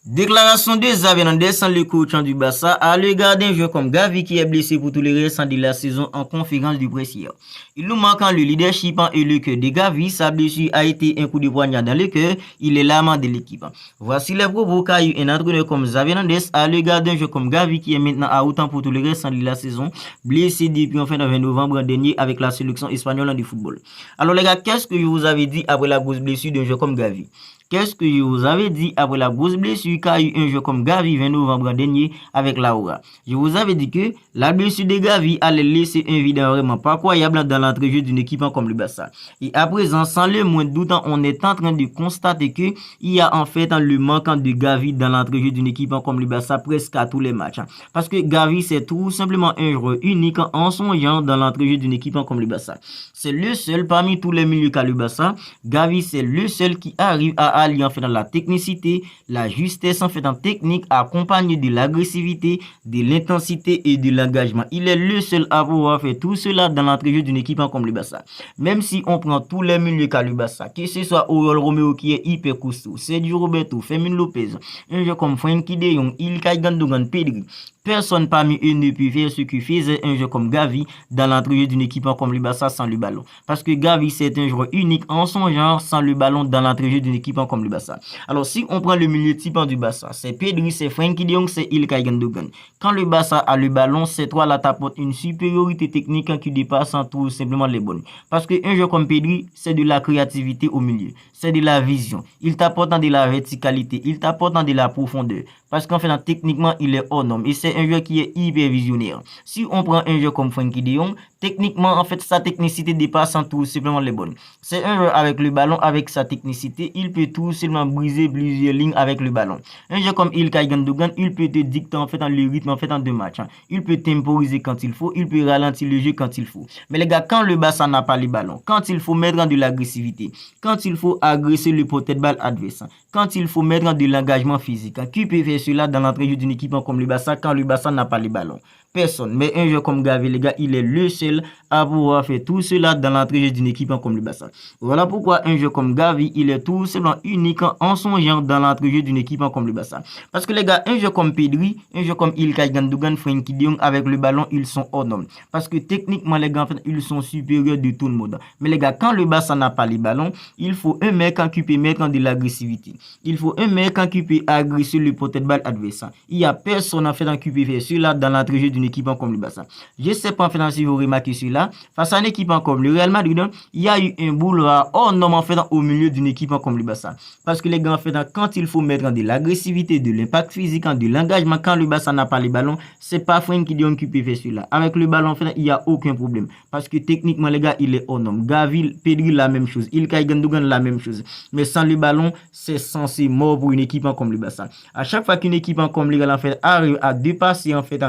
Déclaration de Xavi Hernandez, le coach du Barça, à l'égard d'un joueur comme Gavi qui est blessé pour tous les restants de la saison en conférence de presse hier. Il nous manque le leadership et le cœur de Gavi. Sa blessure a été un coup de poignard dans le cœur. Il est l'amant de l'équipe. Voici les propos qu'a eu un entraîneur comme Xavi Hernandez à l'égard d'un joueur comme Gavi qui est maintenant à autant pour tous les restants de la saison, blessé depuis en fin de novembre dernier avec la sélection espagnole de football. Alors les gars, qu'est-ce que je vous avais dit après la grosse blessure d'un joueur comme Gavi? Qu'est-ce que je vous avais dit après la grosse blessure qu'a eu un joueur comme Gavi 20 novembre dernier avec Laura? Je vous avais dit que la blessure de Gavi allait laisser un vide vraiment pas croyable dans l'entrejeu d'une équipe comme le Barça. Et à présent, sans le moindre doute, on est en train de constater que il y a en fait le manquant de Gavi dans l'entrejeu d'une équipe comme le Barça presque à tous les matchs. Parce que Gavi, c'est tout simplement un joueur unique en son genre dans l'entrejeu d'une équipe comme le Barça. C'est le seul parmi tous les milieux qu'a le Barça. Gavi, c'est le seul qui arrive à allier en fait dans la technicité, la justesse en fait en technique, accompagné de l'agressivité, de l'intensité et de l'engagement. Il est le seul à pouvoir faire tout cela dans l'entrejeu d'une équipe comme le Barça. Même si on prend tous les milieux qu'a le Barça, que ce soit Oriol Romeo qui est hyper costaud, Sergio Roberto, Fermin Lopez, un jeu comme Frenkie de Jong, Ilkay Gundogan, Pedri, personne parmi eux ne peut faire ce que faisait un joueur comme Gavi dans l'entrejeu d'une équipe comme le Barça sans le ballon. Parce que Gavi, c'est un joueur unique en son genre sans le ballon dans l'entrejeu d'une équipe comme le Barça. Alors, si on prend le milieu type du Barça, c'est Pedri, c'est Frenkie de Jong, c'est Ilkay Gundogan. Quand le Barça a le ballon, ces trois-là t'apportent une supériorité technique qui dépasse tout simplement les bonnes. Parce qu'un joueur comme Pedri, c'est de la créativité au milieu. C'est de la vision. Il t'apporte de la verticalité. Il t'apporte de la profondeur. Parce qu'en fait, techniquement, il est hors norme. Et c'est un joueur qui est hyper visionnaire. Si on prend un joueur comme Frenkie de Jong, techniquement, en fait, sa technicité dépasse tout simplement les bonnes. C'est un joueur avec le ballon, avec sa technicité, il peut tout simplement briser plusieurs lignes avec le ballon. Un joueur comme Ilkay Gundogan, il peut te dicter en fait le rythme en fait en deux matchs. Il peut temporiser quand il faut, il peut ralentir le jeu quand il faut. Mais les gars, quand le Barça n'a pas le ballon, quand il faut mettre de l'agressivité, quand il faut agresser le porteur de balle adverse, quand il faut mettre de l'engagement physique, qui peut faire cela dans l'entrejeu d'une équipe comme le Barça quand le Barça n'a pas le ballon? Personne. Mais un joueur comme Gavi, les gars, il est le seul à pouvoir faire tout cela dans l'entrejeu d'une équipe comme le Barça. Voilà pourquoi un joueur comme Gavi, il est tout simplement unique en son genre dans l'entrejeu d'une équipe comme le Barça. Parce que les gars, un joueur comme Pedri, un joueur comme Ilkay Gundogan, Frenkie de Jong, avec le ballon, ils sont hors normes. Parce que techniquement, les gars, en fait, ils sont supérieurs de tout le monde. Mais les gars, quand le Barça n'a pas les ballons, il faut un mec qui peut mettre de l'agressivité. Il faut un mec qui peut agresser le porteur de balle adverse. Il n'y a personne en fait qui peut faire cela dans l'entrejeu d'une équipe comme le Barça. Je sais pas en fait si vous remarquez cela. Face à une équipe comme le Real Madrid, il y a eu un boulevard hors norme en fait au milieu d'une équipe comme le Barça. Parce que les gars en fait quand il faut mettre de l'agressivité, de l'impact physique, de l'engagement, quand le Barça n'a pas les ballons, c'est pas Frenkie de Jong qui peut faire cela. Avec le ballon en fait il y a aucun problème. Parce que techniquement les gars il est hors norme. Gavi, Pedri la même chose. Ilkay Gundogan la même chose. Mais sans le ballon c'est censé mort pour une équipe comme le Barça. À chaque fois qu'une équipe comme le Real en fait arrive à dépasser en fait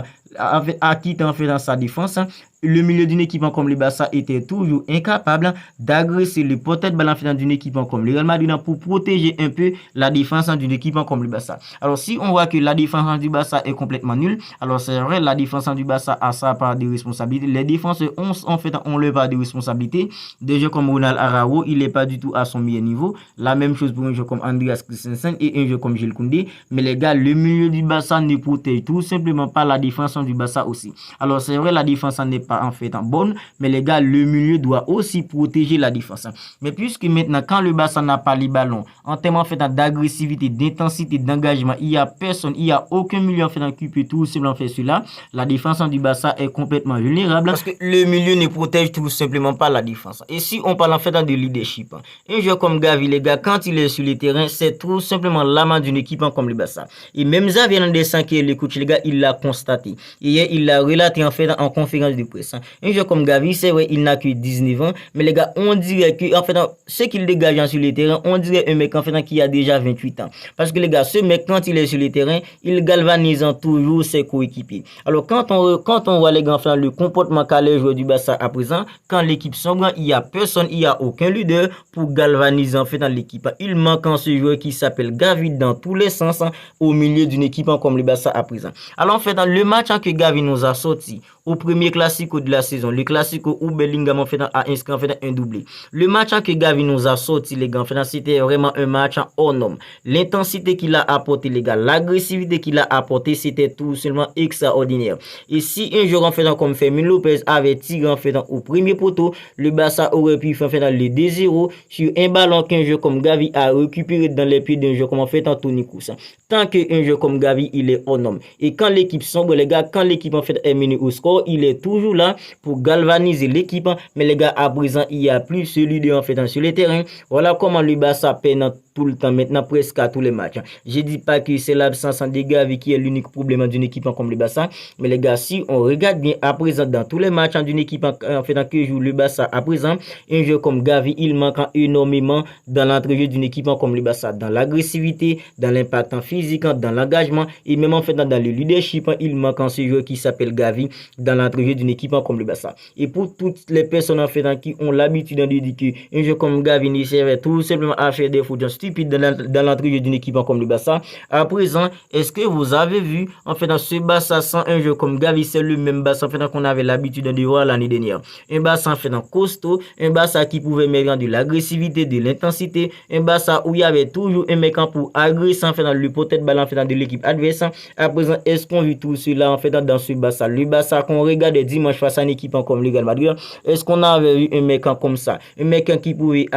à quitter en fait dans sa défense, le milieu d'une équipe comme le Barça était toujours incapable d'agresser le porteur de balle d'une équipe comme le Real Madrid pour protéger un peu la défense d'une équipe comme le Barça. Alors si on voit que la défense du Barça est complètement nulle, alors c'est vrai la défense du Barça a sa part de responsabilité. Les défenseurs ont leur part de responsabilité. Des jeux comme Ronald Araujo, il n'est pas du tout à son meilleur niveau. La même chose pour un jeu comme Andreas Christensen et un jeu comme Jules Koundé. Mais les gars, le milieu du Barça ne protège tout simplement pas la défense du Barça aussi. Alors c'est vrai la défense n'est pas en fait en bonne, mais les gars, le milieu doit aussi protéger la défense. Mais puisque maintenant, quand le Barça n'a pas les ballons, en termes en fait d'agressivité, d'intensité, d'engagement, il n'y a personne, il n'y a aucun milieu en fait qui peut tout simplement faire cela. La défense du Barça est complètement vulnérable parce que le milieu ne protège tout simplement pas la défense. Et si on parle en fait de leadership, un joueur comme Gavi, les gars, quand il est sur le terrain, c'est tout simplement l'âme d'une équipe comme le Barça. Et même Xavi Hernandez, qui est le coach, les gars, il l'a constaté. Hier, il l'a relaté en fait en conférence de presse. Un joueur comme Gavi, c'est vrai, il n'a que 19 ans, mais les gars, on dirait que, en fait, ce qu'il dégage sur le terrain, on dirait un mec, en fait, qui a déjà 28 ans. Parce que les gars, ce mec, quand il est sur le terrain, il galvanise toujours ses coéquipiers. Alors, quand on voit les gars, enfin, le comportement qu'a les joueurs du Barça à présent, quand l'équipe sombre, il n'y a personne, il n'y a aucun leader pour galvaniser, en fait, dans l'équipe. Il manque en ce joueur qui s'appelle Gavi dans tous les sens, au milieu d'une équipe comme le Barça à présent. Alors, en fait, dans le match que Gavi nous a sorti, au premier classique classico de la saison, le classico où Bellingham en fait a inscrit en fait un doublé. Le match que Gavi nous a sorti les gars, en fait, c'était vraiment un match hors norme. L'intensité qu'il a apporté les gars, l'agressivité qu'il a apporté, c'était tout seulement extraordinaire. Et si un joueur en fait comme Fermin Lopez avait tiré en fait au premier poteau, le Barça aurait pu faire le 2-0 sur un ballon qu'un joueur comme Gavi a récupéré dans les pieds d'un joueur comme en fait Toni Kroos. Tant qu'un joueur comme Gavi, il est hors norme. Et quand l'équipe sombre, les gars, quand l'équipe en fait est menée au score, il est toujours là pour galvaniser l'équipe. Mais les gars, à présent, il n'y a plus celui de en fait sur le terrain. Voilà comment le Barça peine tout le temps, maintenant presque à tous les matchs. Je dis pas que c'est l'absence de Gavi qui est l'unique problème d'une équipe comme le Barça, mais les gars, si on regarde bien à présent dans tous les matchs d'une équipe en fait que joue le Barça à présent, un jeu comme Gavi, il manque énormément dans l'entrejeu d'une équipe comme le Barça, dans l'agressivité, dans l'impact physique, dans l'engagement et même en fait dans le leadership, il manque en ce joueur qui s'appelle Gavi dans l'entrejeu d'une équipe comme le Barça. Et pour toutes les personnes en fait qui ont l'habitude de dire qu'un jeu comme Gavi ne servait tout simplement à faire des fautes stupide dans l'entrée d'une équipe comme le Barça. À présent, est-ce que vous avez vu en fait dans ce Barça sans un jeu comme Gavi, c'est le même Barça en fait qu'on avait l'habitude de voir l'année dernière. Un Barça en fait costaud, un Barça qui pouvait mettre de l'agressivité, de l'intensité, un Barça où il y avait toujours un mec pour agresser en fait dans le peut-être ballon en fait de l'équipe adverse. À présent, est-ce qu'on vit tout cela en fait dans ce Barça? Le Barça qu'on regarde dimanche face à une équipe comme le Real Madrid, est-ce qu'on avait vu un mec comme ça, un mec qui pouvait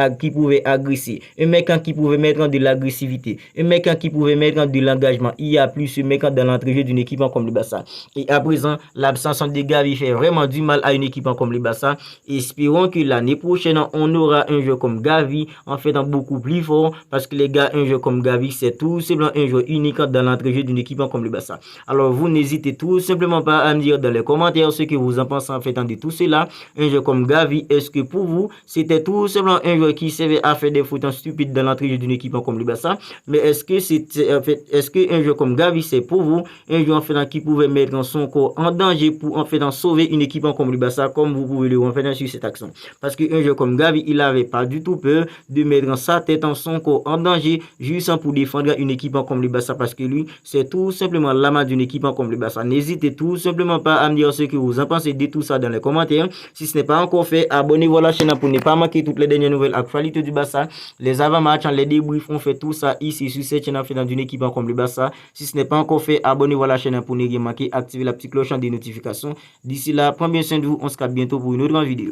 agresser, un mec qui pouvait mettre de l'agressivité, un mec qui pouvait mettre de l'engagement? Il y a plus ce mec dans l'entrejeu d'une équipe comme le Barça. Et à présent, l'absence de Gavi fait vraiment du mal à une équipe comme le Barça. Espérons que l'année prochaine, on aura un jeu comme Gavi en fait beaucoup plus fort, parce que les gars, un jeu comme Gavi, c'est tout simplement un jeu unique dans l'entrejeu d'une équipe comme le Barça. Alors vous n'hésitez tout simplement pas à me dire dans les commentaires ce que vous en pensez en fait de tout cela. Un jeu comme Gavi, est-ce que pour vous, c'était tout simplement un jeu qui servait à faire des fautes stupides dans l'entrejeu d'une équipe comme le Barça? Mais est-ce que c'est en fait, est-ce que un jeu comme Gavi, c'est pour vous un jeu en fait qui pouvait mettre son corps en danger pour en fait sauver une équipe comme le Barça, comme vous pouvez le voir en fait sur cette action? Parce qu'un jeu comme Gavi, il avait pas du tout peur de mettre sa tête en son corps en danger juste pour défendre une équipe comme le Barça, parce que lui, c'est tout simplement l'âme d'une équipe comme le Barça. N'hésitez tout simplement pas à me dire ce que vous en pensez de tout ça dans les commentaires. Si ce n'est pas encore fait, abonnez-vous à la chaîne pour ne pas manquer toutes les dernières nouvelles actualités du Barça, les avant-matchs, les débriefs, on fait tout ça ici sur cette chaîne dans une équipe comme le Barça. Si ce n'est pas encore fait, abonnez-vous à la chaîne pour ne rien manquer, activez la petite cloche des notifications. D'ici là, prenez bien soin de vous, on se capte bientôt pour une autre vidéo.